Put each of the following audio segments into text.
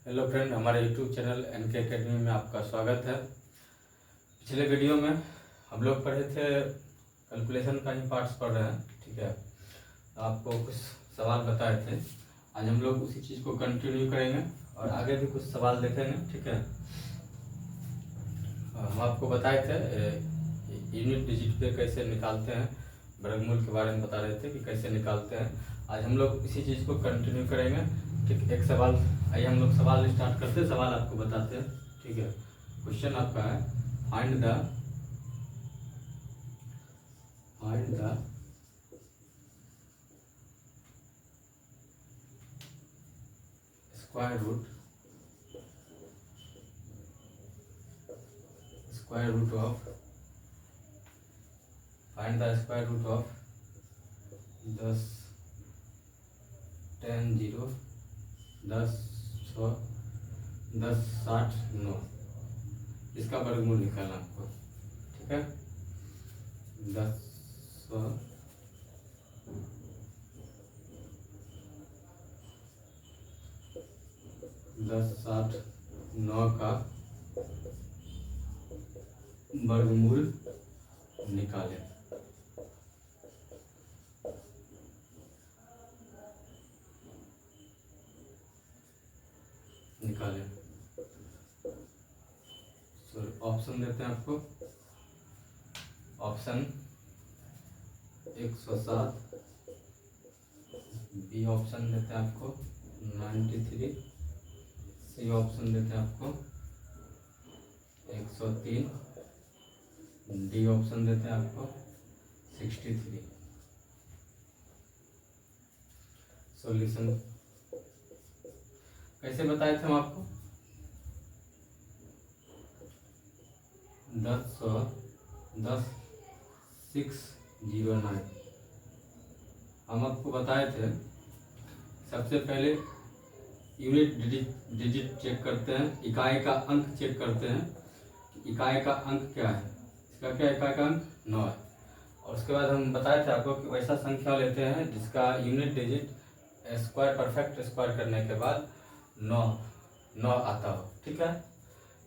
Hello friend, हमारे YouTube channel N K academy में आपका स्वागत है। पिछले वीडियो में हम लोग पढ़े थे, कैलकुलेशन का ही पार्ट्स पढ़ रहे हैं, ठीक है। आपको कुछ सवाल बताए थे, आज हम लोग उसी चीज़ को कंटिन्यू करेंगे और आगे भी कुछ सवाल देखेंगे, ठीक है। हम आपको बताए थे यूनिट डिजिट पे कैसे निकालते हैं, वर्गमूल के बारे में बता रहे थे कि कैसे निकालते हैं। आज हम लोग इसी चीज़ को कंटिन्यू करेंगे, ठीक। एक सवाल, आइए हम लोग सवाल स्टार्ट करते हैं, सवाल आपको बताते हैं, ठीक है। क्वेश्चन आपका है, find the square root of, find the square root of 10 10 0 10 6 10 60 9, इसका वर्गमूल निकालना आपको, ठीक है। 10 60 9 का वर्गमूल निकालें। ऑप्शन देते हैं आपको, ऑप्शन 107, बी ऑप्शन देते हैं आपको 93, सी ऑप्शन देते हैं आपको 103, डी ऑप्शन देते हैं आपको 63। सॉल्यूशन कैसे बताए थे हम आपको, 609 हम आपको बताए थे। सबसे पहले यूनिट डिजिट चेक करते हैं, इकाई का अंक चेक करते हैं, इकाई का अंक क्या है, इसका क्या इकाई का अंक 9 है। और उसके बाद हम बताए थे आपको कि वैसा संख्या लेते हैं जिसका unit digit square, perfect square करने के बाद 9 आता हो, ठीक है।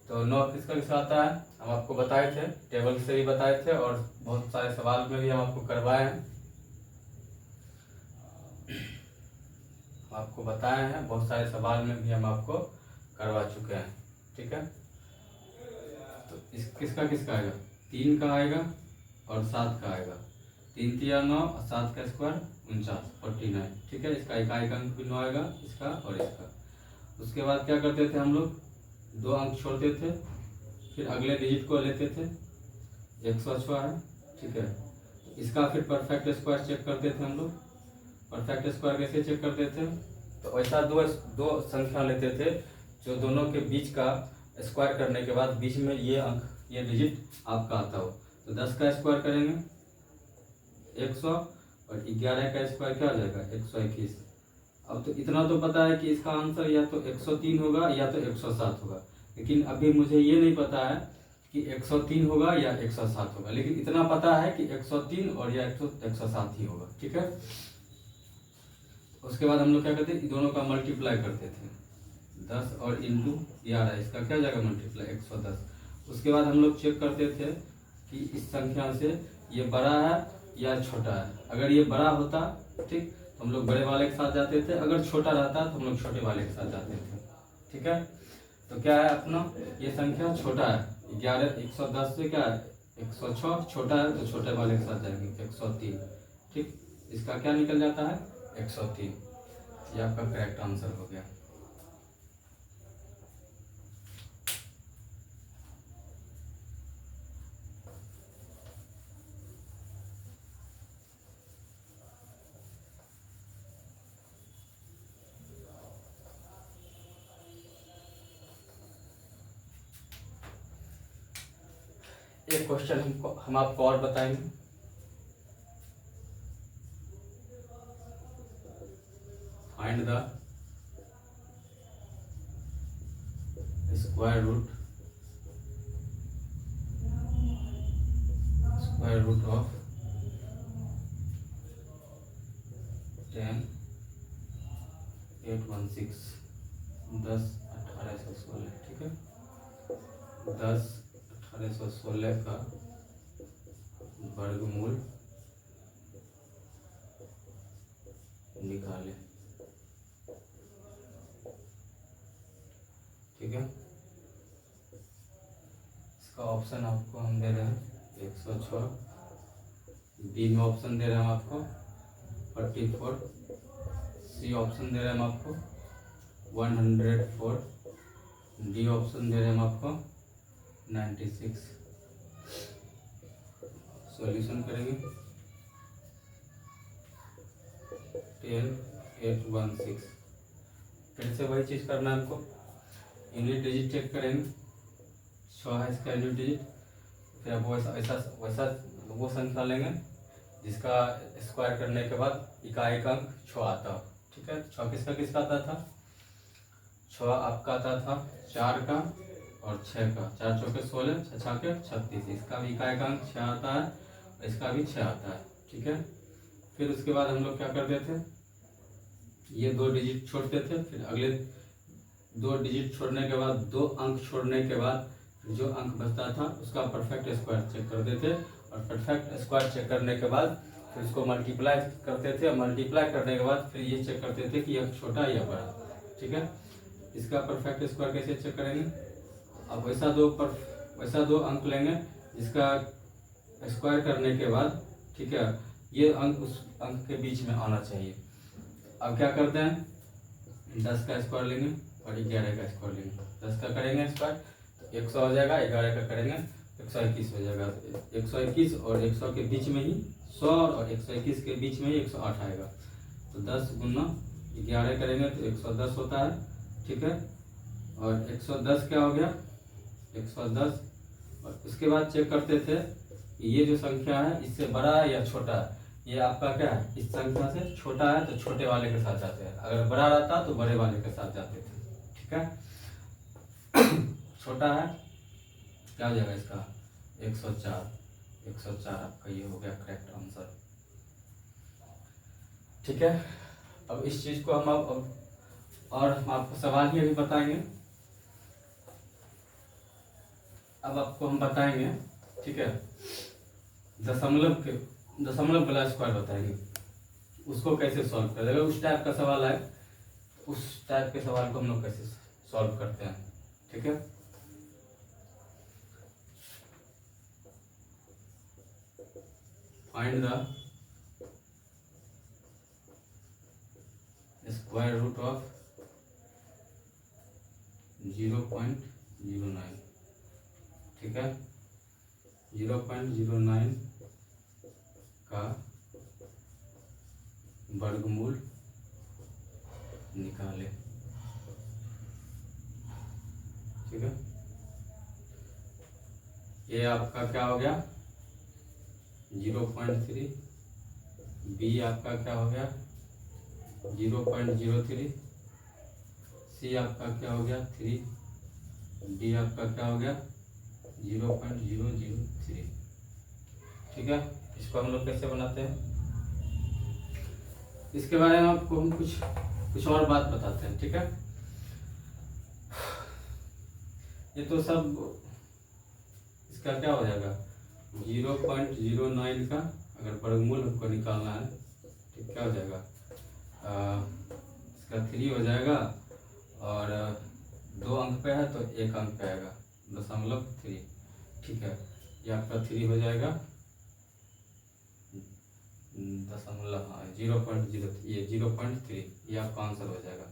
तो 9 किसका किसका आता है हम आपको बताए थे, टेबल से भी बताए थे और बहुत सारे सवाल में भी हम आपको करवाए हैं, आपको बताए हैं, बहुत सारे सवाल में भी हम आपको करवा चुके हैं, ठीक है। तो इस किसका किसका आएगा, 3 का आएगा और 7 का आएगा। 3 3 9 और 7 का स्क्वायर 49, ठीक है। इसका इकाई का अंक भी 9 आएगा, इसका और इसका। उसके बाद क्या करते थे हम लोग, 2 अंक छोड़ते थे, फिर अगले डिजिट को लेते थे, 106 है, ठीक है। तो इसका फिर परफेक्ट स्क्वायर चेक करते थे हम लोग। परफेक्ट स्क्वायर कैसे चेक करते थे, तो ऐसा दो संख्या लेते थे जो दोनों के बीच का स्क्वायर करने के बाद बीच में ये अंक, ये डिजिट आपका आता हो। तो 10 का स्क्वायर करेंगे 100 और 11 का स्क्वायर क्या हो जाएगा 121। अब तो इतना तो पता है कि इसका आंसर या तो 103 होगा या तो 107 होगा, लेकिन अभी मुझे ये नहीं पता है कि 103 होगा या 107 होगा, लेकिन इतना पता है कि 103 और या 107 ही होगा, ठीक है। उसके बाद हम लोग क्या करते हैं, दोनों का मल्टीप्लाई करते थे, 10 और इंटू 11, इसका क्या जाएगा मल्टीप्लाई 110। उसके बाद हम लोग चेक करते थे कि इस संख्या से ये बड़ा है या छोटा है। अगर ये बड़ा होता, ठीक, तो हम लोग बड़े वाले के साथ जाते थे, अगर छोटा रहता तो हम लोग छोटे वाले के साथ जाते थे, ठीक है। तो क्या है अपना, ये संख्या छोटा है, 11 110 से क्या है 106 छोटा है, तो छोटे वाले के साथ जाएंगे 103, ठीक। इसका क्या निकल जाता है 103, ये आपका करेक्ट आंसर हो गया। एक क्वेश्चन हम आपको और बताएंगे, find the square root of 10 816 10 1816, ठीक है। 1816 का वर्गमूल निकालें, ठीक है। इसका ऑप्शन आपको हम दे रहे हैं 106, बी में ऑप्शन दे रहे हैं हम आपको 44, सी ऑप्शन दे रहे हैं हम आपको 104, डी ऑप्शन दे रहे हैं हम आपको 96। सॉल्यूशन करेंगे 10816। फिर से वही चीज़ करना है हमको, यूनिट डिजिट चेक करेंगे, 6 है इसका यूनिट डिजिट। फिर आप वैसा वो संख्या लेंगे जिसका स्क्वायर करने के बाद इकाई का अंक 6 आता, ठीक है। 6 किसका आता था? 6 आपका आता था 4 का और 6 का, 4 चौके 16, 6 छाके 36। इसका भी इकाई का अंक 6 आता है, इसका भी 6 आता है, ठीक है। फिर उसके बाद हम लोग क्या करते थे, ये 2 डिजिट छोड़ते थे, फिर अगले 2 डिजिट छोड़ने के बाद 2 अंक छोड़ने के बाद जो अंक बचता था उसका परफेक्ट स्क्वायर चेक करते थे, और परफेक्ट स्क्वायर चेक करने के बाद फिर उसको मल्टीप्लाई करते थे, मल्टीप्लाई करने के बाद फिर ये चेक करते थे कि यह छोटा या बड़ा, ठीक है। इसका परफेक्ट स्क्वायर कैसे चेक करेंगे? अब वैसा दो अंक लेंगे जिसका स्क्वायर करने के बाद, ठीक है, ये अंक उस अंक के बीच में आना चाहिए। अब क्या करते हैं, 10 का स्क्वायर लेंगे और 11 का स्क्वायर लेंगे। 10 का करेंगे स्क्वायर तो 100 हो जाएगा, 11 का करेंगे 121 हो जाएगा। 121 और 100 के बीच में ही 100 और 121 के बीच में ही 108 आएगा। तो 10 गुना 11 करेंगे तो 110 होता है, ठीक है। और 110 क्या हो गया? 110। और उसके बाद चेक करते थे ये जो संख्या है इससे बड़ा है या छोटा है। ये आपका क्या है, इस संख्या से छोटा है तो छोटे वाले के साथ जाते हैं, अगर बड़ा रहता तो बड़े वाले के साथ जाते थे, ठीक है। छोटा है, क्या हो जाएगा इसका? 104। 104 आपका ये हो गया करेक्ट आंसर, ठीक है। अब इस चीज को हम और हम आपको सवाल ही अभी बताएंगे। अब आपको हम बताएंगे, ठीक है, दशमलव वाला स्क्वायर बताएंगे, उसको कैसे सॉल्व कर देगा। उस टाइप का सवाल है, उस टाइप के सवाल को हम लोग कैसे सॉल्व करते हैं, ठीक है। Find the square root of 0.09, ठीक है। 0.09 का वर्गमूल निकाले, ठीक है। ये आपका क्या हो गया? 0.3। बी आपका क्या हो गया? 0.03। सी आपका क्या हो गया? 3। डी आपका क्या हो गया? 0.003, ठीक है। इसको हम लोग कैसे बनाते हैं, इसके बारे में आपको हम कुछ और बात बताते हैं, ठीक है। ये तो सब इसका क्या हो जाएगा, 0.09 का अगर वर्गमूल हमको निकालना है तो क्या हो जाएगा, इसका 3 हो जाएगा, और 2 अंक पे है तो 1 अंक पे आएगा 0.3, ठीक है। ये आपका 3 हो जाएगा 0.0, ये 0.3, ये आपका आंसर हो जाएगा,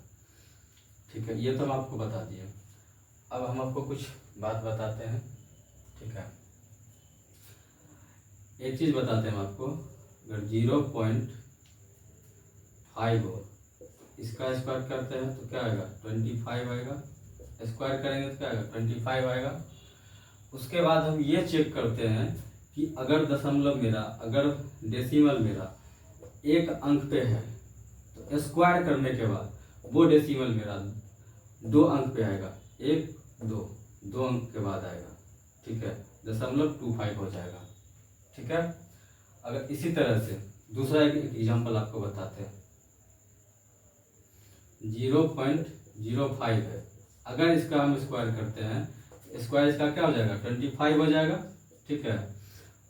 ठीक है। ये तो हम आपको बता दिए। अब हम आपको कुछ बात बताते हैं, ठीक है। एक चीज बताते हैं हम आपको, अगर 0.5 हो, इसका स्क्वायर करते हैं तो क्या आएगा? 25 आएगा। स्क्वायर करेंगे तो क्या आएगा? 25 आएगा। उसके बाद हम ये चेक करते हैं कि अगर अगर डेसिमल मेरा 1 अंक पे है तो स्क्वायर करने के बाद वो डेसिमल मेरा 2 अंक पे आएगा, 1 2 अंक के बाद आएगा, ठीक है। 0.25 हो जाएगा, ठीक है। अगर इसी तरह से दूसरा एक एग्जांपल आपको बताते हैं, 0.05 है, अगर इसका हम स्क्वायर करते हैं, स्क्वायर इसका क्या हो जाएगा 25 हो जाएगा, ठीक है।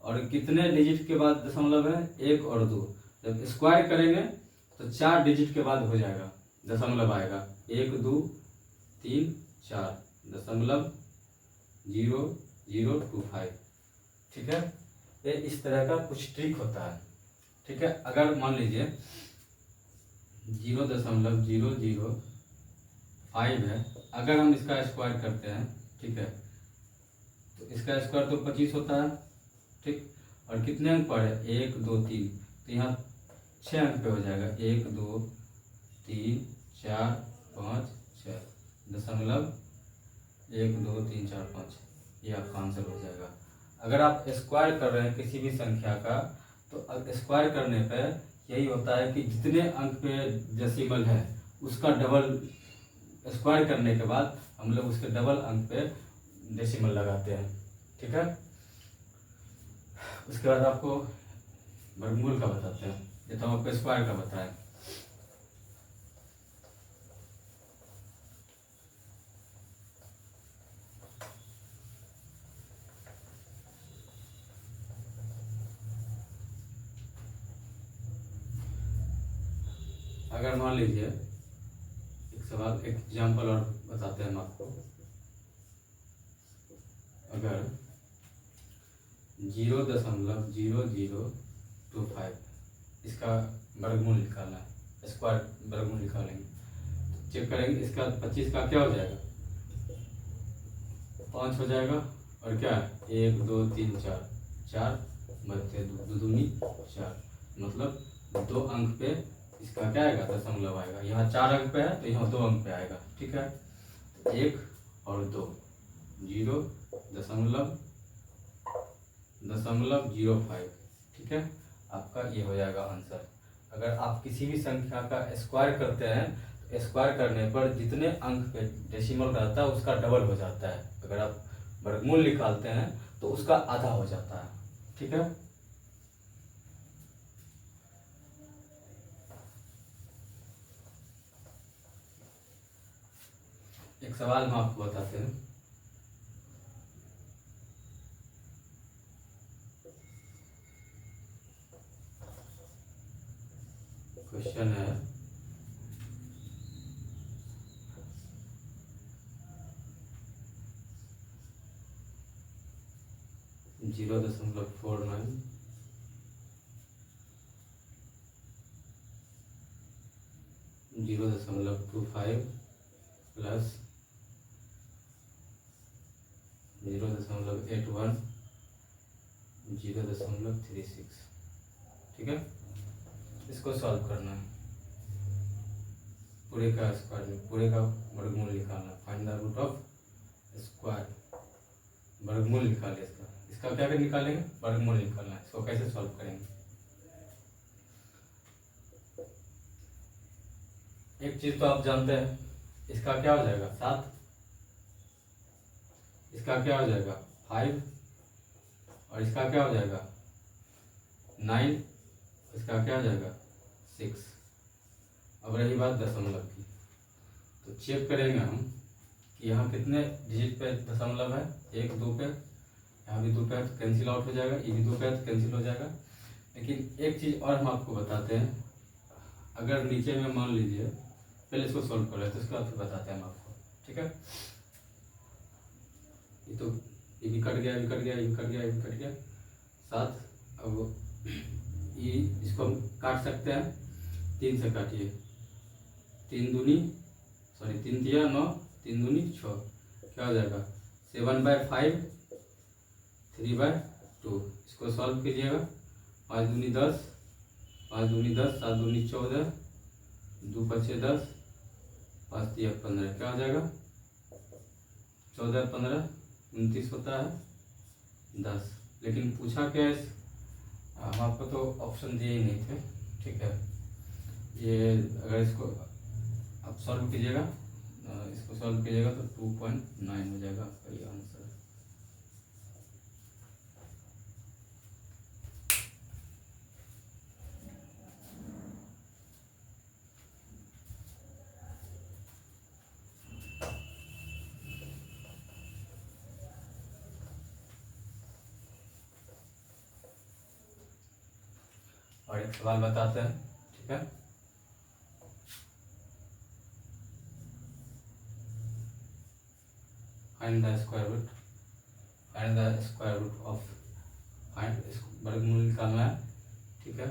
और कितने डिजिट के बाद दशमलव है, 1 और 2। जब स्क्वायर करेंगे तो 4 डिजिट के बाद हो जाएगा, दशमलव आएगा 1 2 3 4 दशमलव 0025, ठीक है। ये इस तरह का कुछ ट्रिक होता है, ठीक है। अगर मान लीजिए 0.005 है, अगर हम इसका स्क्वायर करते हैं, ठीक है, तो इसका स्क्वायर तो 25 होता है, ठीक। और कितने अंक पर है, 1 2 3, तो यहाँ 6 अंक पे हो जाएगा, 1 2 3 4 5 6 दशमलव 1 2 3 4 5, ये आपका आंसर हो जाएगा। अगर आप स्क्वायर कर रहे हैं किसी भी संख्या का, तो स्क्वायर करने पे यही होता है कि जितने अंक पे डेसिमल है उसका डबल, स्क्वायर करने के बाद हम लोग उसके डबल अंक पे डेसिमल लगाते हैं, ठीक है। उसके बाद आपको वर्गमूल का बताते हैं, ये तो आपको स्क्वायर का बताएं। अगर मान लीजिए एक सवाल, एक एग्जाम्पल और बताते हैं हम आपको। अगर 0.0025 इसका वर्गमूल निकालना है, स्क्वायर वर्गमूल निकालेंगे, चेक करेंगे, इसका 25 का क्या हो जाएगा, 5 हो जाएगा। और क्या 1 2 3 4 4 बच्चे 2 दूनी 4, मतलब 2 अंक पे इसका क्या आएगा, दशमलव आएगा। यहाँ 4 अंक पे है तो यहाँ 2 अंक पे आएगा, ठीक है। 1 और 2 0.05, ठीक है। आपका ये हो जाएगा आंसर। अगर आप किसी भी संख्या का स्क्वायर करते हैं तो स्क्वायर करने पर जितने अंक पे डेसिमल रहता है उसका डबल हो जाता है। अगर आप वर्गमूल निकालते हैं तो उसका आधा हो जाता है, ठीक है। एक सवाल हम आपको बताते हैं। क्वेश्चन है, जीरो दशमलव 0.25 प्लस 0.81 0.36, ठीक है। इसको सॉल्व करना है, पूरे का स्क्वायर में पूरे का वर्गमूल निकालना। Find the root of square, वर्गमूल निकाले इसका। इसका क्या कर निकालेंगे, वर्गमूल निकालना है। इसको कैसे सॉल्व करेंगे, एक चीज तो आप जानते हैं, इसका क्या हो जाएगा 7, इसका क्या हो जाएगा 5, और इसका क्या हो जाएगा 9, इसका क्या हो जाएगा 6। अब रही बात दशमलव की, तो चेक करेंगे हम कि यहाँ कितने डिजिट पे दशमलव है, 1 2 पे, यहाँ भी 2 पे तो कैंसिल आउट हो जाएगा, ये भी 2 पे तो कैंसिल हो जाएगा। लेकिन एक चीज़ और हम आपको बताते हैं, अगर नीचे में मान लीजिए, पहले इसको सॉल्व कर रहे हैं तो इसके बाद फिर बताते हैं हम आपको, ठीक है। ये तो ये भी कट गया, ये भी कट गया, ये भी कट गया, ये भी कट गया 7। अब ये इसको हम काट सकते हैं, 3 से काटिए, 3 दूनी 3 तिया 9, 3 दूनी 6, क्या हो जाएगा 7/5, 3/2। इसको सॉल्व कीजिएगा, 5 दूनी 10, 5 दूनी 10, 7 दूनी 14, 2 बचे 10, 5 तिया 15, क्या हो जाएगा 14 15 29 होता है 10। लेकिन पूछा क्या है, हम आपको तो ऑप्शन दिए ही नहीं थे, ठीक है। ये अगर इसको आप सॉल्व कीजिएगा, इसको सॉल्व कीजिएगा तो 2.9 हो जाएगा आपका ये आंसर। और एक सवाल बताते हैं, ठीक है। Find the square root of वर्गमूल निकालना है, ठीक है।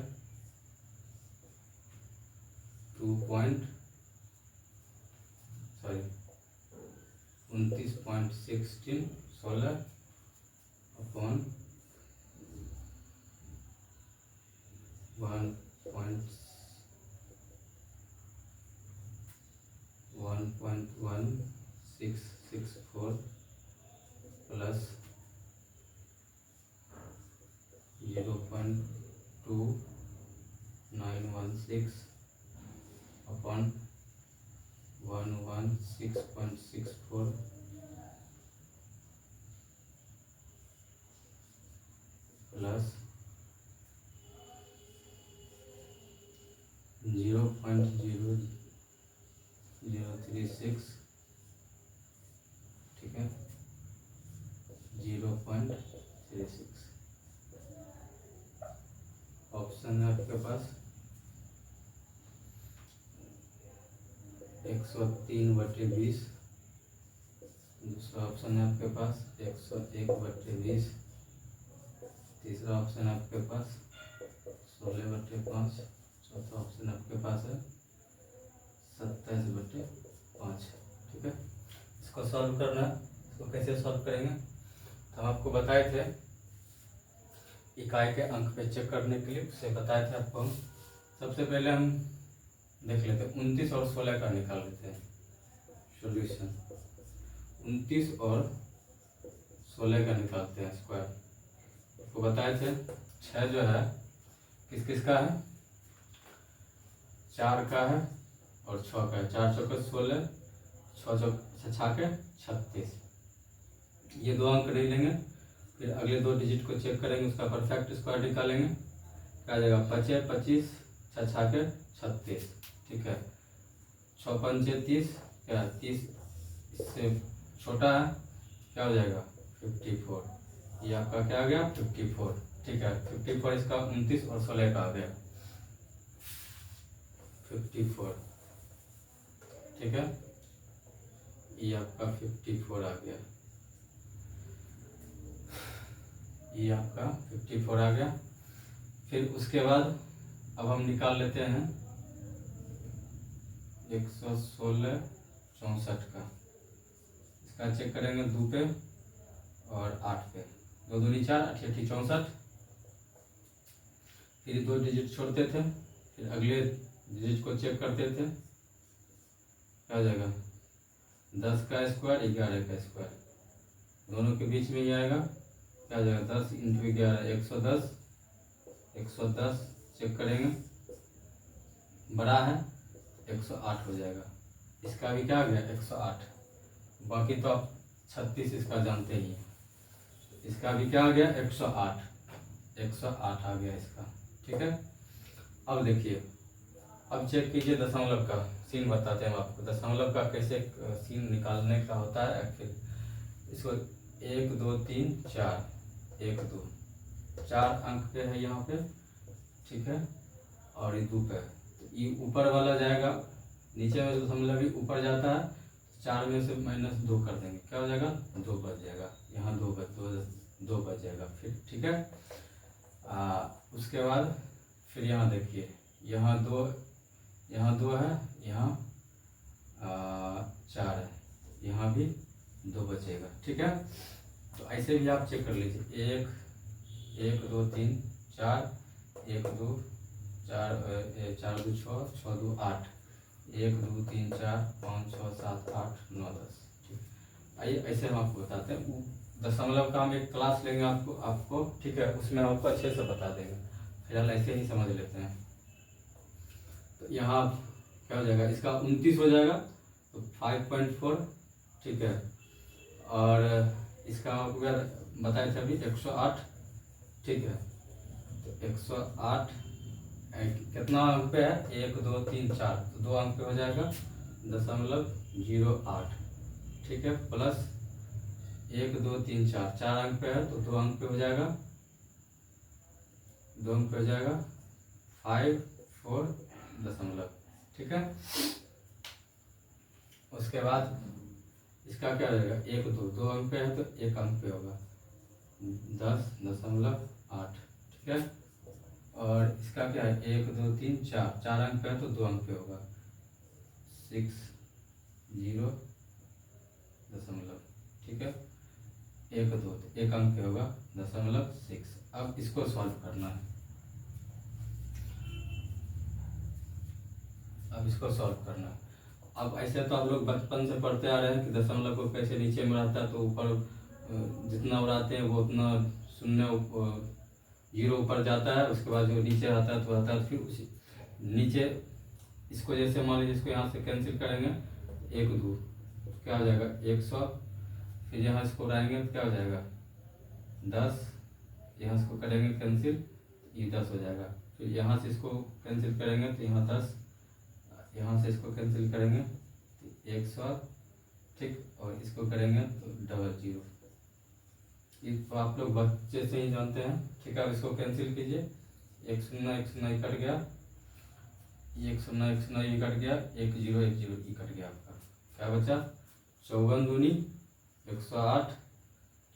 29.16 अपॉन 1.1664 प्लस 0.2916 अपॉन 116.64 प्लस 0.0036, ठीक है, 0.36। ऑप्शन है आपके पास 103/20, दूसरा ऑप्शन है आपके पास 101/20, तीसरा ऑप्शन है आपके पास 16/5, चौथा ऑप्शन आपके पास है 27/5, ठीक है। इसको सॉल्व करना है। इसको कैसे सॉल्व करेंगे, तो हम आपको बताए थे इकाई के अंक पे चेक करने के लिए, उससे बताए थे आपको हम। सबसे पहले हम देख लेते हैं 29 और 16 का निकाल लेते हैं सॉल्यूशन। 29 और 16 का निकालते हैं स्क्वायर। आपको बताए थे 6 जो है किस किस का है, 4 का है और 6 का है। 4 चौके 16, 6 छाके 36। ये दो अंक नहीं लेंगे, फिर अगले दो डिजिट को चेक करेंगे, उसका परफेक्ट स्क्वायर निकालेंगे। क्या आ जाएगा 5 25, 6 छाके 36, ठीक है। 6 पंचे 30, क्या 30 इससे छोटा है, क्या हो जाएगा 54। ये आपका क्या आ गया 54, ठीक है। 54 इसका 29 और 16 का आ गया 54, ठीक है। ये आपका 54 आ गया, ये आपका 54 आ गया। फिर उसके बाद अब हम निकाल लेते हैं 116 64 का। इसका चेक करेंगे 2 पे और 8 पे, 2 दूनी 4, 8 8 64। फिर 2 डिजिट छोड़ते थे, फिर अगले डिजिट को चेक करते थे, क्या हो जाएगा 10 का स्क्वायर 11 का स्क्वायर, दोनों के बीच में ही आएगा। क्या हो जाएगा 10 × 11 110, 110 चेक करेंगे बड़ा है 108 हो जाएगा। इसका भी क्या आ गया 108। बाकी तो आप 36 इसका जानते ही हैं, इसका भी क्या आ गया 108, 108 आ गया इसका, ठीक है। अब देखिए, अब चेक कीजिए दशमलव का सीन, बताते हैं हम आपको दशमलव का कैसे सीन निकालने का होता है। फिर इसको 1 2 3 4, 1 2 4 अंक पे है यहाँ पे, ठीक है, और ये 2 पे। तो ये ऊपर वाला जाएगा, नीचे में दशमलव भी ऊपर जाता है, 4 में से -2 कर देंगे, क्या हो जाएगा 2 बच जाएगा, यहाँ 2 बच जाएगा फिर, ठीक है। उसके बाद फिर यहाँ देखिए, यहाँ 2 है, यहाँ 4 है, यहाँ भी 2 बचेगा, ठीक है। तो ऐसे भी आप चेक कर लीजिए, 1 2 3 4, 1 2 4 4 2 6, 6 2 8, 1 2 3 4 5 6 7 8 9 10, ठीक। आइए ऐसे हम आपको बताते हैं। दशमलव का हम एक क्लास लेंगे आपको, ठीक है, उसमें आपको अच्छे से बता देंगे। फिलहाल ऐसे ही समझ लेते हैं। तो यहाँ क्या हो जाएगा, इसका 29 हो जाएगा तो 5.4, ठीक है। और इसका आपको बताया था अभी 108, ठीक है। तो 108 कितना अंक पे है 1 2 3 4, तो 2 अंक पे हो जाएगा 0.08, ठीक है, प्लस 1 2 3 4, 4 अंक पे है तो 2 अंक पे हो जाएगा 2 अंक पे हो जाएगा 54 ठीक है। उसके बाद इसका क्या हो जाएगा, 1 2 2 अंक पे है तो 1 अंक पे होगा 10.8 ठीक है। और इसका क्या है, 1 2 3 4 4 अंक पे है तो 2 अंक पे होगा 6 0 दशमलव ठीक है। 1 2 तो 1 अंक पे होगा 0.6। अब इसको सॉल्व करना है, अब इसको सॉल्व करना है। अब ऐसे तो आप लोग बचपन से पढ़ते आ रहे हैं कि दशमलव को कैसे नीचे में रहता है तो ऊपर जितना उड़ाते हैं वो उतना शून्य जीरो ऊपर जाता है, उसके बाद जो नीचे आता है तो आता है, फिर उसी नीचे इसको जैसे मान लीजिए इसको यहाँ से कैंसिल करेंगे 1 2 क्या हो जाएगा 100, फिर यहाँ इसको उड़ाएंगे तो क्या हो जाएगा 10, यहाँ इसको करेंगे कैंसिल ये 10 हो जाएगा, फिर यहाँ से इसको कैंसिल करेंगे तो यहाँ 10, यहाँ से इसको कैंसिल करेंगे तो 100 ठीक, और इसको करेंगे तो 00। ये तो आप लोग बच्चे से ही जानते हैं ठीक है। अब इसको कैंसिल कीजिए, 1 0 1 कट गया, 1 0 1 0 कट गया, 1 0 1 0 कट गया, आपका क्या बचा 54 दूनी 108,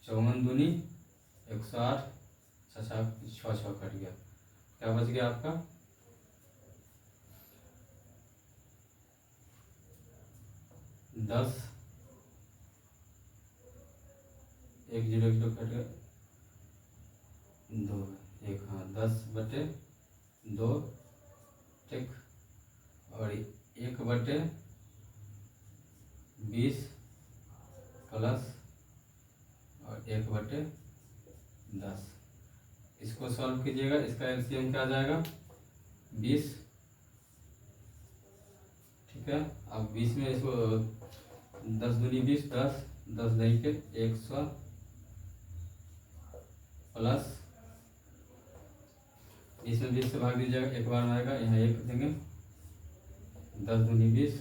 54 दूनी 108, 6 कट गया, क्या बच गया आपका 10, 1 0 1 0 कट गया 2 1 हाँ 10/2 ठीक, और 1/20 प्लस और 1/10। इसको सॉल्व कीजिएगा, इसका एलसीएम क्या आ जाएगा 20 ठीक है। अब 20 में इसको 10 दूनी 20 10 10 नहीं के 100 प्लस 20 में 20 से भाग दीजिएगा, एक बार में आएगा, यहाँ 1 देंगे, 10 दूनी 20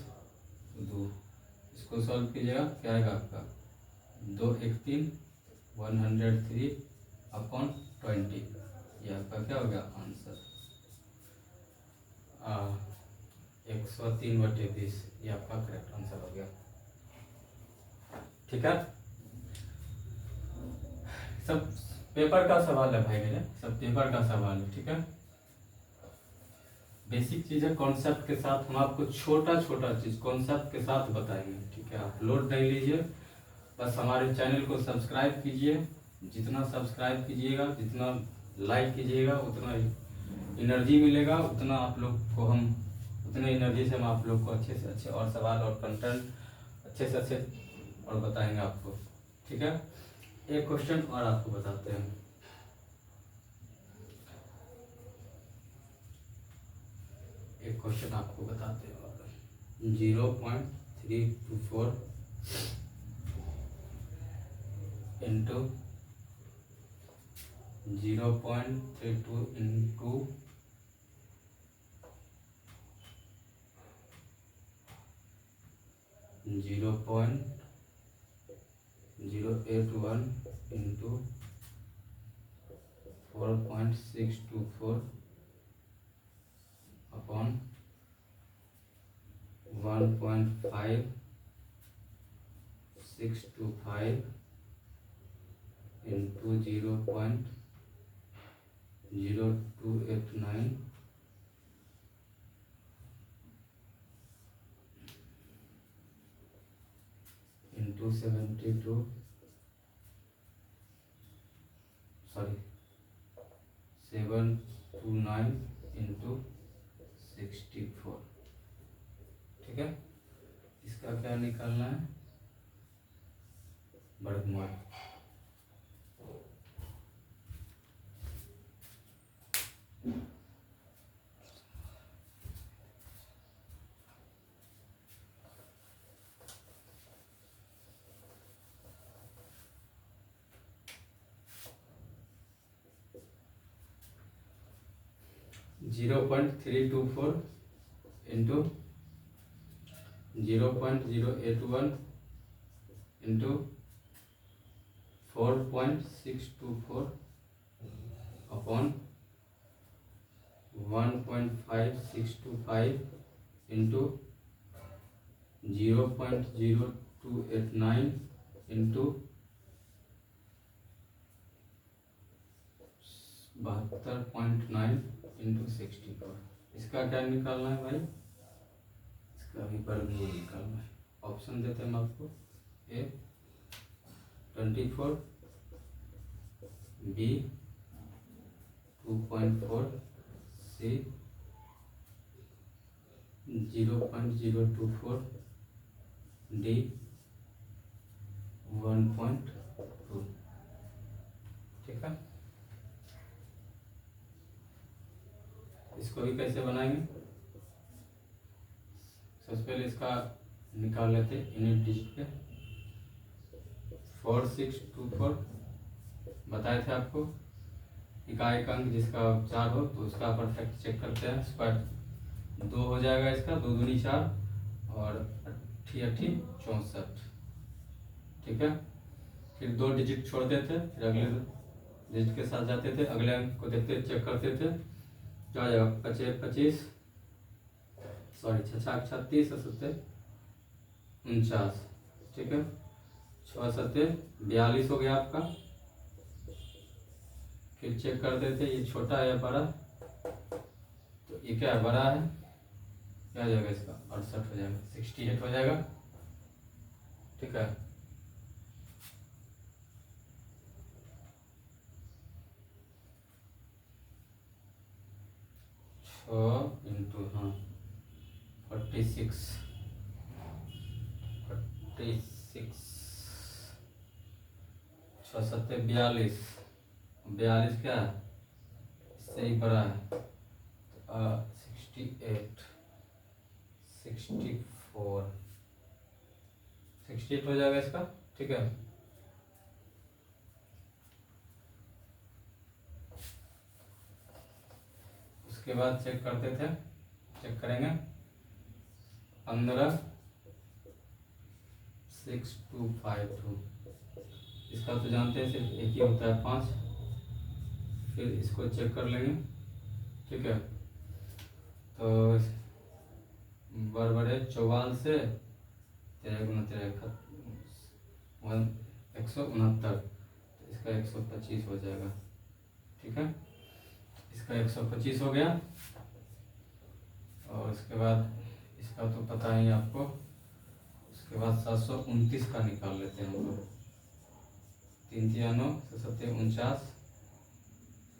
2, इसको सॉल्व कीजिएगा क्या आएगा आपका 2 1 3 103/20, ये आपका क्या हो गया आंसर 103/20, ये आपका करेक्ट आंसर हो गया ठीक है। सब पेपर का सवाल है भाई मेरे, सब पेपर का सवाल है ठीक है। बेसिक चीज है, कॉन्सेप्ट के साथ हम आपको छोटा छोटा चीज कॉन्सेप्ट के साथ बताएंगे ठीक है। आप लोड नहीं लीजिए, बस हमारे चैनल को सब्सक्राइब कीजिए, जितना सब्सक्राइब कीजिएगा जितना लाइक कीजिएगा उतना एनर्जी मिलेगा, उतना आप लोग को हम उतने एनर्जी से हम आप लोग को अच्छे से अच्छे और सवाल और कंटेंट अच्छे से अच्छे और बताएंगे आपको ठीक है। एक क्वेश्चन और आपको बताते हैं, एक क्वेश्चन आपको बताते हैं 0.324 into 0.32 into 0.081 into 4.624 upon 1.5625 into 0.0289 into 72 sorry 729 into 64 ठीक है। इसका क्या निकालना है वर्गमूल, 0.324 into 0.081 into 4.624 upon 1.5625 into 0.0289 into 72.9 into 64। इसका क्या निकालना है भाई? इसका भी वर्गमूल निकालना है। ऑप्शन देते हैं हम आपको, ए 24, बी 2.4, सी 0.024, डी 1.2। ठीक है, इसको भी कैसे बनाएंगे? सबसे पहले इसका निकाल लेते यूनिट डिजिट पे। 4624 बताए थे आपको। इकाई का अंक जिसका 4 हो तो उसका परफेक्ट चेक करते हैं। स्क्वायर 2 हो जाएगा इसका, 2 दूनी 4 और 8 64। ठीक है, फिर 2 डिजिट छोड़ते थे, फिर अगले डिजिट के साथ जाते थे, अगले अंक को देखते चेक करते थे। क्या हो जाएगा? 25 सॉरी 36 37 49। ठीक है, 6 7 42 हो गया आपका। फिर चेक कर देते ये छोटा है या बड़ा, तो ये क्या है? बड़ा है। क्या हो जाएगा इसका? 68 हो जाएगा, 68 हो जाएगा। ठीक है, इंटू 46 6 7 42। 42 क्या है? इससे ही बड़ा है। 68 64 68 हो जाएगा इसका। ठीक है, उसके बाद चेक करते थे, चेक करेंगे 15 6252। इसका तो जानते हैं सिर्फ एक ही होता है 5। फिर इसको चेक कर लेंगे। ठीक है, तो बराबर है 44 से 169, तो इसका 125 हो जाएगा। ठीक है, इसका 125 हो गया। और उसके बाद इसका तो पता ही आपको। उसके बाद 729 का निकाल लेते हैं हम लोग। 3 3 9 7 49।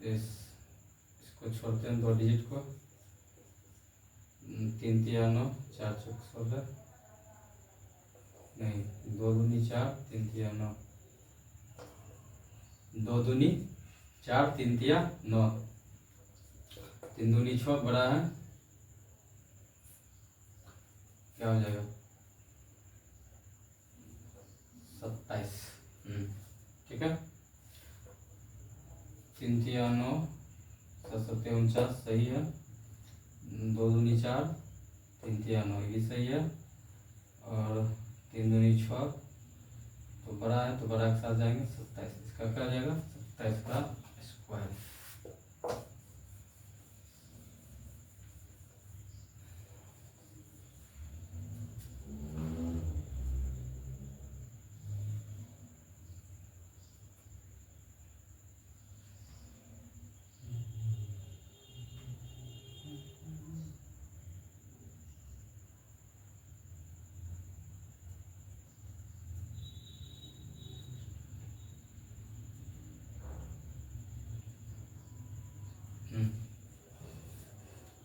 इसको छोड़ते हैं 2 डिजिट को। 3 3 9 4 4 16 नहीं, 2 दूनी 4 3 3 9 2 दूनी 4 3 3 9 3 दूनी 6 बड़ा है। क्या हो जाएगा? 27। ठीक है, 3 3 9 7 7 49 सही है। 2 दूनी 4 3 3 9 ये भी सही है। और 3 दूनी 6 तो बड़ा है, तो बड़ा के साथ जाएंगे 27। इसका क्या हो जाएगा? 27 का स्क्वायर।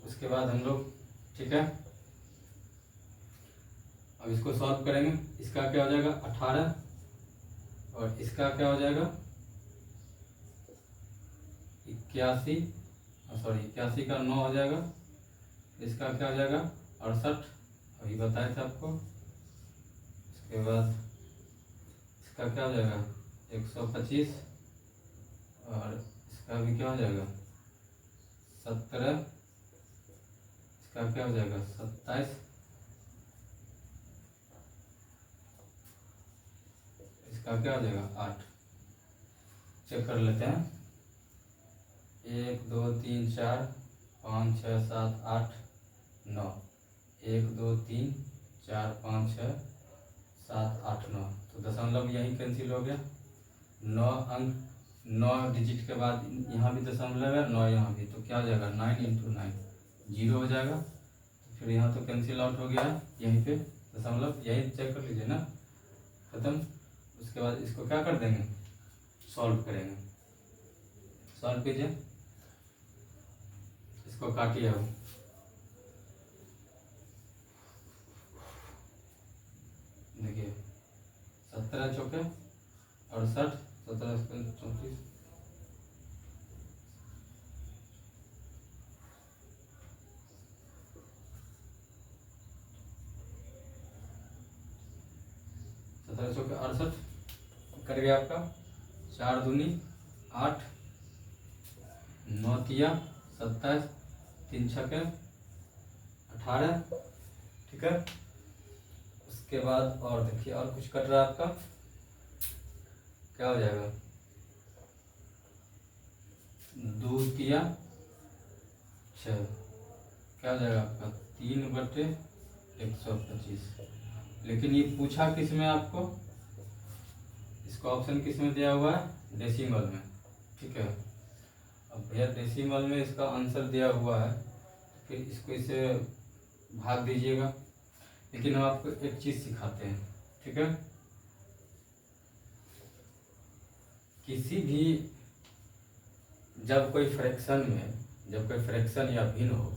उसके बाद हम लोग, ठीक है, अब इसको सॉल्व करेंगे। इसका क्या हो जाएगा? 18 और इसका क्या हो जाएगा? 81 सॉरी 81 का 9 हो जाएगा। इसका क्या हो जाएगा? 68, अभी बताए थे आपको। इसके बाद इसका क्या हो जाएगा? 125 और इसका भी क्या हो जाएगा? 17। इसका क्या हो जाएगा? 27। इसका क्या हो जाएगा? 8। चेक कर लेते हैं। 1 2 3 4 5 6 7 8 9, 1 2 3 4 5 6 7 8 9, तो दशमलव यहीं कैंसिल हो गया। 9 अंक 9 डिजिट के बाद यहाँ भी दशमलव है, 9 यहाँ भी, तो क्या हो जाएगा 9 × 9 0 हो जाएगा। तो फिर यहाँ तो कैंसिल आउट हो गया है, यहीं पे दशमलव, यही चेक कर लीजिए ना, खत्म। उसके बाद इसको क्या कर देंगे, सॉल्व करेंगे। सॉल्व कीजिए, इसको काटिए अब। देखिए 17 चौके 68, 17 34, 17 चौके 68 कर गया आपका। 4 दूनी 8, 9 तिया 27, 3 छक्के 18, ठीक है। उसके बाद और देखिए और कुछ कट रहा है आपका, क्या हो जाएगा 2 तिया 6, क्या हो जाएगा आपका 3/125। लेकिन ये पूछा किस में आपको, इसका ऑप्शन किस में दिया हुआ है, डेसिमल में, ठीक है। अब भैया डेसिमल में इसका आंसर दिया हुआ है, फिर इसको इसे भाग दीजिएगा। लेकिन हम आपको एक चीज़ सिखाते हैं, ठीक है। किसी भी जब कोई फ्रैक्शन या भिन्न हो,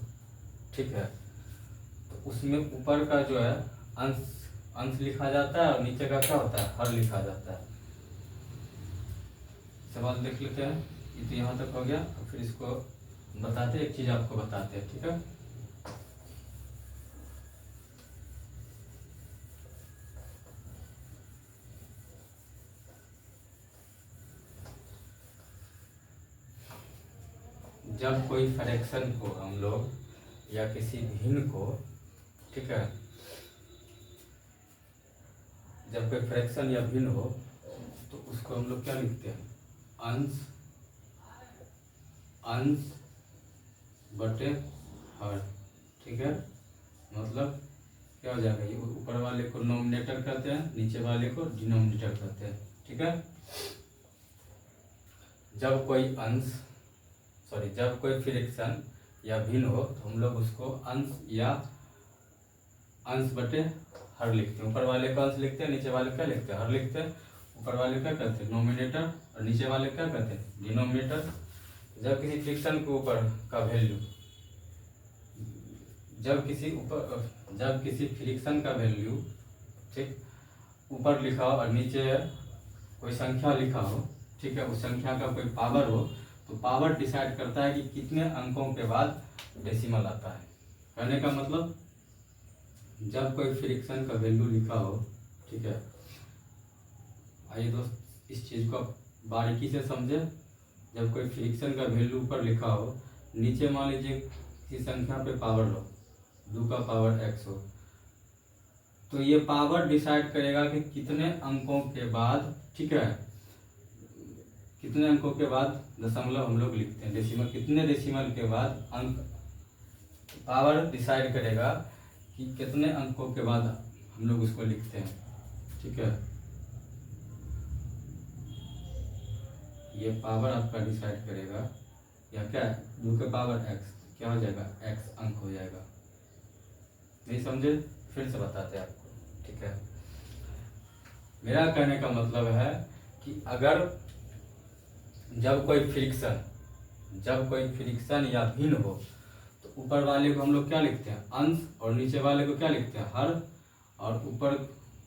ठीक है, तो उसमें ऊपर का जो है अंश लिखा जाता है और नीचे का क्या होता है, हर लिखा जाता है। सवाल देख लेते हैं, ये तो यहाँ तक हो गया। फिर इसको बताते, एक चीज़ आपको बताते हैं, ठीक है। जब कोई फ्रैक्शन को हम लोग या किसी भिन्न को, ठीक है, जब कोई फ्रैक्शन या भिन्न हो तो उसको हम लोग क्या लिखते हैं, अंश बटे हर, ठीक है। मतलब क्या हो जाएगा, ये ऊपर वाले को नोमिनेटर कहते हैं, नीचे वाले को डिनोमिनेटर कहते हैं, ठीक है। जब कोई फ्रैक्शन या भिन्न हो तो हम लोग उसको अंश बटे हर लिखते हैं। ऊपर वाले का अंश लिखते हैं, नीचे वाले क्या लिखते हैं, हर लिखते हैं। ऊपर वाले क्या कहते हैं, नोमिनेटर, और नीचे वाले क्या कहते हैं, डिनोमिनेटर। जब किसी फ्रैक्शन के ऊपर का वैल्यू, जब किसी फ्रैक्शन का वैल्यू, ठीक, ऊपर लिखा हो और नीचे कोई संख्या लिखा हो, ठीक है, उस संख्या का कोई पावर हो, तो पावर डिसाइड करता है कि कितने अंकों के बाद डेसिमल आता है। कहने का मतलब जब कोई फ्रैक्शन का वैल्यू लिखा हो, ठीक है, आइए दोस्त इस चीज़ को बारीकी से समझे। जब कोई फ्रैक्शन का वैल्यू ऊपर लिखा हो, नीचे मान लीजिए किसी संख्या पे पावर लो, 2 का पावर x हो, तो ये पावर डिसाइड करेगा कि कितने अंकों के बाद, ठीक है, कितने अंकों के बाद दशमलव हम लोग लिखते हैं, डेसिमल, कितने डेसिमल के बाद अंक, पावर डिसाइड करेगा कि कितने अंकों के बाद हम लोग उसको लिखते हैं, ठीक है। ये पावर आपका डिसाइड करेगा, या क्या, 2 के पावर x, क्या हो जाएगा, x अंक हो जाएगा। नहीं समझे, फिर से बताते हैं आपको, ठीक है। मेरा कहने का मतलब है कि अगर जब कोई फ्रिक्शन या भिन्न हो तो ऊपर वाले को हम लोग क्या लिखते हैं, अंश, और नीचे वाले को क्या लिखते हैं, हर, और ऊपर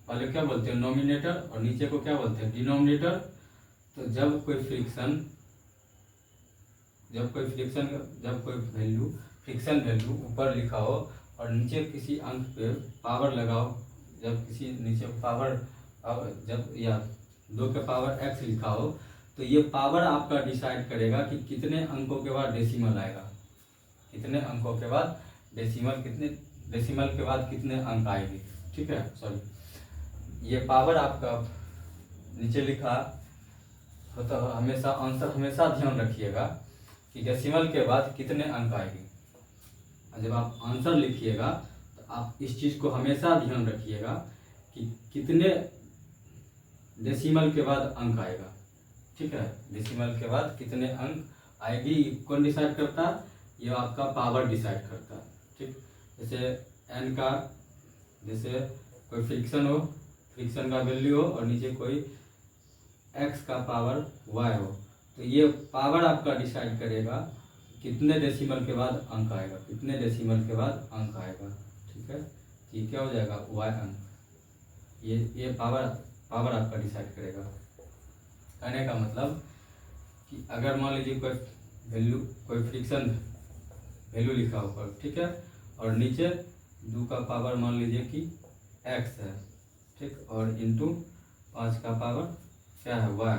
वाले क्या बोलते हैं, नोमिनेटर, और नीचे को क्या बोलते हैं, डिनोमिनेटर। तो जब कोई फ्रिक्शन वैल्यू ऊपर लिखा हो और नीचे किसी अंक पे पावर लगाओ, जब किसी नीचे पावर, जब या 2 के पावर x लिखा हो, तो ये पावर आपका डिसाइड करेगा कि कितने अंकों के बाद डेसिमल आएगा, कितने अंकों के बाद डेसिमल, कितने डेसिमल के बाद कितने अंक आएंगे, ठीक है। सॉरी, ये पावर आपका नीचे लिखा हो तो हमेशा आंसर हमेशा ध्यान रखिएगा कि डेसिमल के बाद कितने अंक आएंगे, जब आप आंसर लिखिएगा तो आप इस चीज़ को हमेशा ध्यान रखिएगा कि कितने डेसिमल के बाद अंक आएगा। ठीक है, डेसिमल के बाद कितने अंक आएगी कौन डिसाइड करता है? ये आपका पावर डिसाइड करता है। ठीक, जैसे एन का, जैसे कोई फ्रिक्शन हो, फ्रिक्शन का वैल्यू हो और नीचे कोई एक्स का पावर वाई हो, तो ये पावर आपका डिसाइड करेगा कितने डेसिमल के बाद अंक आएगा, कितने डेसिमल के बाद अंक आएगा। ठीक है, ये क्या हो जाएगा? वाई अंक। ये पावर आपका डिसाइड करेगा। कहने का मतलब कि अगर मान लीजिए कोई वैल्यू, कोई फ्रिक्शन वैल्यू लिखा ऊपर, ठीक है, और नीचे 2 का पावर मान लीजिए कि x है, ठीक, और इंटू 5 का पावर क्या है? y।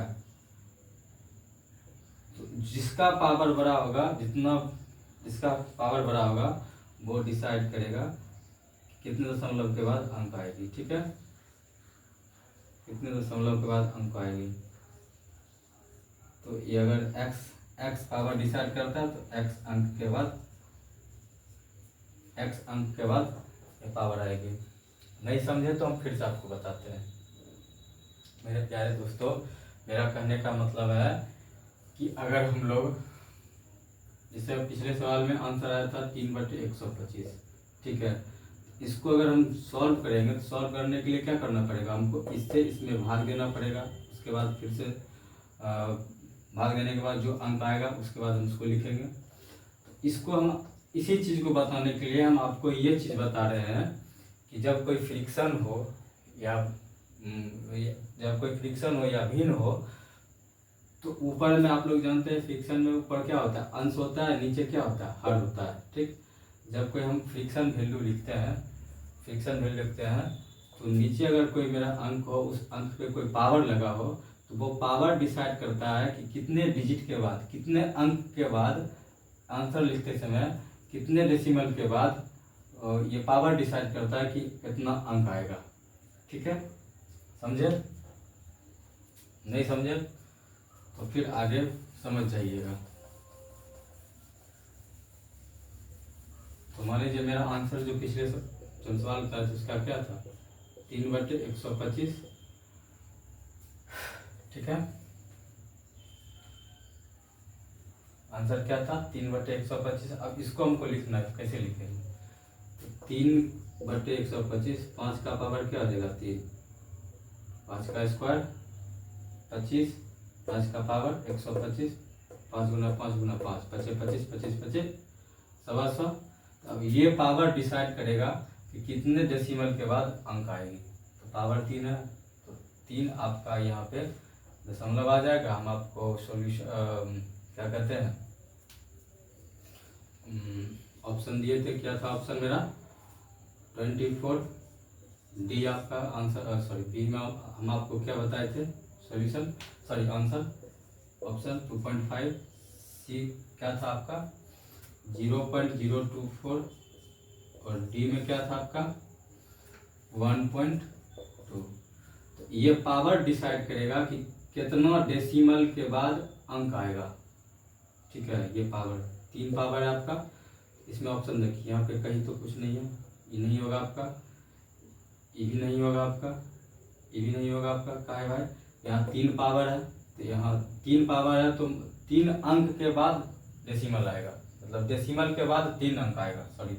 तो जिसका पावर बड़ा होगा, जिसका पावर बड़ा होगा वो डिसाइड करेगा कितने दशमलव के बाद अंक आएगी। ठीक है, कितने दशमलव के बाद अंक आएगी। तो ये अगर x पावर डिसाइड करता है तो x अंक के बाद ये पावर आएगी। नहीं समझे तो हम फिर से आपको बताते हैं। मेरे प्यारे दोस्तों, मेरा कहने का मतलब है कि अगर हम लोग, जैसे पिछले सवाल में आंसर आया था 3/125, ठीक है, इसको अगर हम सॉल्व करेंगे तो सॉल्व करने के लिए क्या करना पड़ेगा? हमको इससे इसमें भाग देना पड़ेगा। उसके बाद फिर से भाग देने के बाद जो अंक आएगा उसके बाद हम उसको लिखेंगे। तो इसको हम, इसी चीज़ को बताने के लिए हम आपको ये चीज़ बता रहे हैं कि जब कोई फ्रिक्शन हो या भिन्न हो, तो ऊपर में आप लोग जानते हैं फ्रिक्शन में ऊपर क्या होता है? अंश होता है, नीचे क्या होता है? हर होता है। ठीक, जब कोई हम फ्रिक्शन वैल्यू लिखते हैं तो नीचे अगर कोई मेरा अंक हो, उस अंक पे कोई पावर लगा हो, तो वो पावर डिसाइड करता है कि कितने डिजिट के बाद, कितने अंक के बाद, आंसर लिखते समय कितने डेसिमल के बाद ये पावर डिसाइड करता है कि कितना अंक आएगा। ठीक है, समझे? नहीं समझे तो फिर आगे समझ जाइएगा। तो मान लीजिए मेरा आंसर जो पिछले जो सवाल था उसका क्या था? 3/125। ठीक है, आंसर क्या था? 3/125। अब इसको हमको लिखना है, कैसे लिखेंगे? तो 3/125, 5 का पावर क्या हो जाएगा? 3, 5 का स्क्वायर 25, 5 का पावर 125, 5 गुना 5 गुना 5, 25 25 25 25 125। अब ये पावर डिसाइड करेगा कि कितने डेसिमल के बाद अंक आएगी। तो पावर 3 है, तो 3 आपका यहाँ पे दशमलव आ जाएगा। हम आपको सॉल्यूशन क्या कहते हैं, ऑप्शन दिए थे, क्या था ऑप्शन मेरा? 24 डी आपका आंसर, सॉरी बी में हम आपको क्या बताए थे? Solution, sorry answer. ऑप्शन 2.5, सी क्या था आपका? 0.024, और डी में क्या था आपका? 1.2। तो ये पावर डिसाइड करेगा कि कितना डेसिमल के बाद अंक आएगा। ठीक है, ये पावर 3 पावर है आपका। इसमें ऑप्शन देखिए, यहाँ पे कहीं तो कुछ नहीं है, ये नहीं होगा आपका, ये भी नहीं होगा आपका, ये भी नहीं होगा आपका। क्या है भाई? यहाँ 3 पावर है, तो यहाँ 3 पावर है तो 3 अंक के बाद डेसिमल आएगा। मतलब डेसिमल के बाद 3 अंक आएगा, सॉरी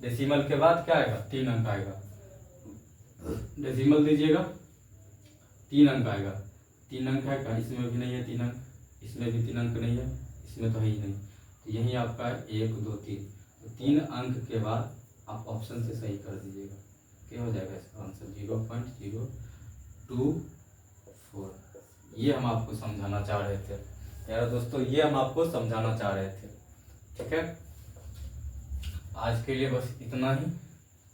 डेसिमल के बाद क्या आएगा? 3 अंक आएगा। डेसिमल दीजिएगा, 3 अंक आएगा। 3 अंक है क्या? इसमें भी नहीं है 3 अंक, इसमें भी 3 अंक नहीं है, इसमें तो है ही नहीं। तो यही आपका 1 2 3, तो 3 अंक के बाद आप ऑप्शन से सही कर दीजिएगा। क्या हो जाएगा इसका आंसर? 0.024। ये हम आपको समझाना चाह रहे थे यार दोस्तों, ये हम आपको समझाना चाह रहे थे। ठीक है, आज के लिए बस इतना ही।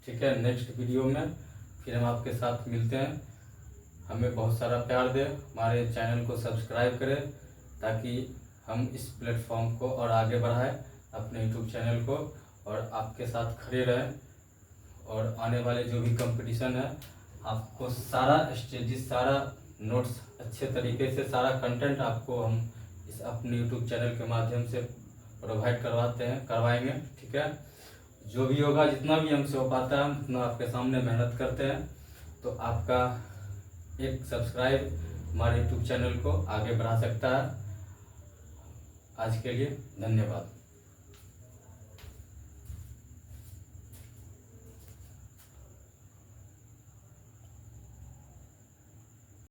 ठीक है, नेक्स्ट वीडियो में फिर हम आपके साथ मिलते हैं। हमें बहुत सारा प्यार दें, हमारे चैनल को सब्सक्राइब करें ताकि हम इस प्लेटफॉर्म को और आगे बढ़ाएं, अपने यूट्यूब चैनल को, और आपके साथ खड़े रहें। और आने वाले जो भी कंपटीशन है, आपको सारा स्टेजेस, सारा नोट्स अच्छे तरीके से, सारा कंटेंट आपको हम इस अपने यूट्यूब चैनल के माध्यम से प्रोवाइड करवाएंगे। ठीक है, जो भी होगा, जितना भी हमसे हो पाता है उतना आपके सामने मेहनत करते हैं। तो आपका एक सब्सक्राइब हमारे यूट्यूब चैनल को आगे बढ़ा सकता है। आज के लिए धन्यवाद।